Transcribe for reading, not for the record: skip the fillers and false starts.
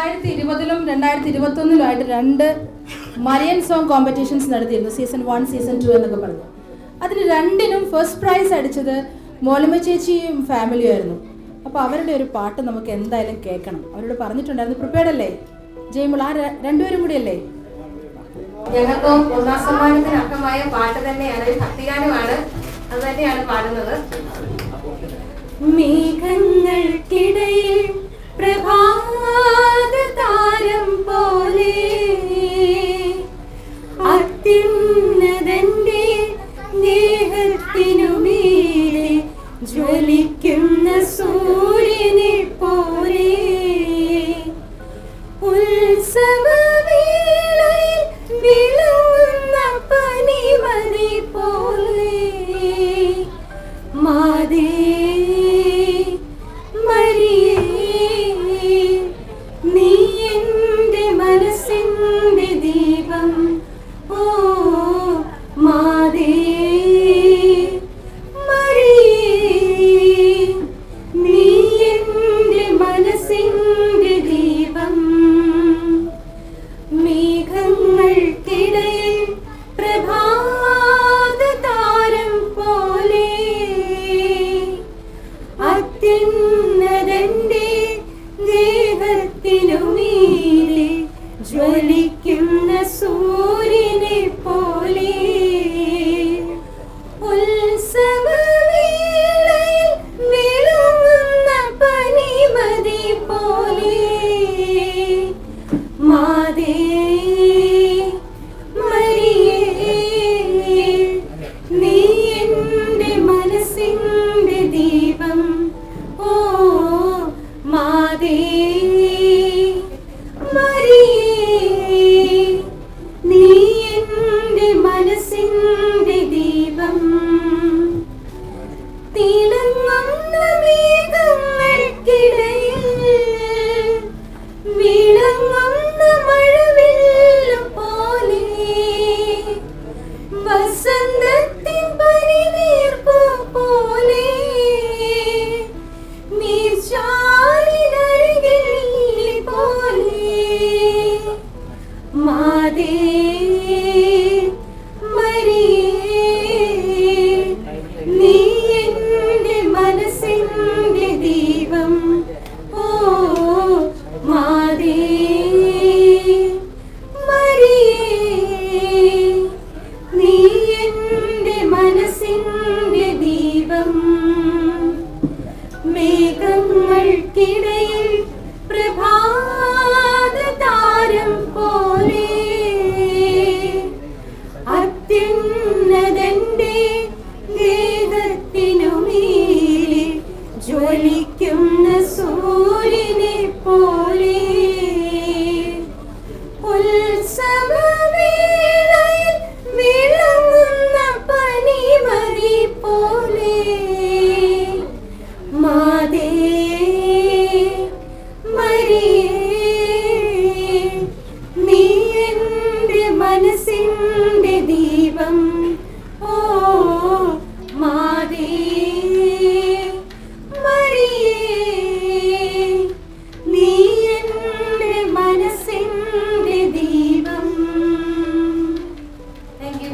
2020-ലും 2021-ലുമായിട്ട് 2 Marian song competitions നടത്തിയിരുന്നു. Season 1, season 2 എന്നൊക്കെ പറഞ്ഞു. അതിൽ 2നും ഫസ്റ്റ് പ്രൈസ് അടിച്ചത് മോളിമ ചേച്ചിയും ഫാമിലിയും ആയിരുന്നു. അപ്പോൾ അവരുടെ ഒരു പാട്ട് നമുക്ക് എന്തായാലും കേൾക്കണം. അവരോട് പറഞ്ഞിട്ടുണ്ടായിരുന്നു. പ്രിപ്പയർഡ് അല്ലേ ജയ്മോൾ? ആ രണ്ടുപേരും കൂടിയല്ലേ? ഞങ്ങൾക്ക് ഒന്നാം സമ്മാനത്തിന് അർഹമായ പാട്ട് തന്നെയാണ്, ഒരു ഭക്തിഗാനമാണ്. അത് തന്നെയാണ് പാടുന്നത്. മേഘങ്ങൾക്കിടയിൽ പ്രഭാത താരം പോലെ അത്യുന്നതന്റെ ദേഹത്തിനുമീതെ ജ്വലിക്കുന്ന സൂര്യനെ പോലെ ഉത്സവവേളയിൽ വിളങ്ങുന്ന പനിമതി പോലെ മാതേ ജ്വലിക്കുന്ന സൂര്യനെ പോലെ ഉത്സവവേളയിൽ വിളങ്ങുന്ന പനിമതി പോലെ മാതേ മരിയേ നീ എൻ്റെ മനസ്സിൻ്റെ ദീപം ഓ മാതേ മേഘങ്ങൾക്കിടയിൽ പ്രഭാത താരം പോലെ അത്യുന്നതന്റെ ദേഹത്തിനുമീതെ ജ്വലിക്കുന്ന സൂര്യനെ പോലെ ഉത്സവവേളയിൽ വിളങ്ങുന്ന പനിമതി പോലെ മാതേ നീ എൻ്റെ മനസ്സിൻ്റെ ദീപം ഓ മാതേ നീ എൻ്റെ മനസ്സിൻ്റെ ദീപം. Thank you.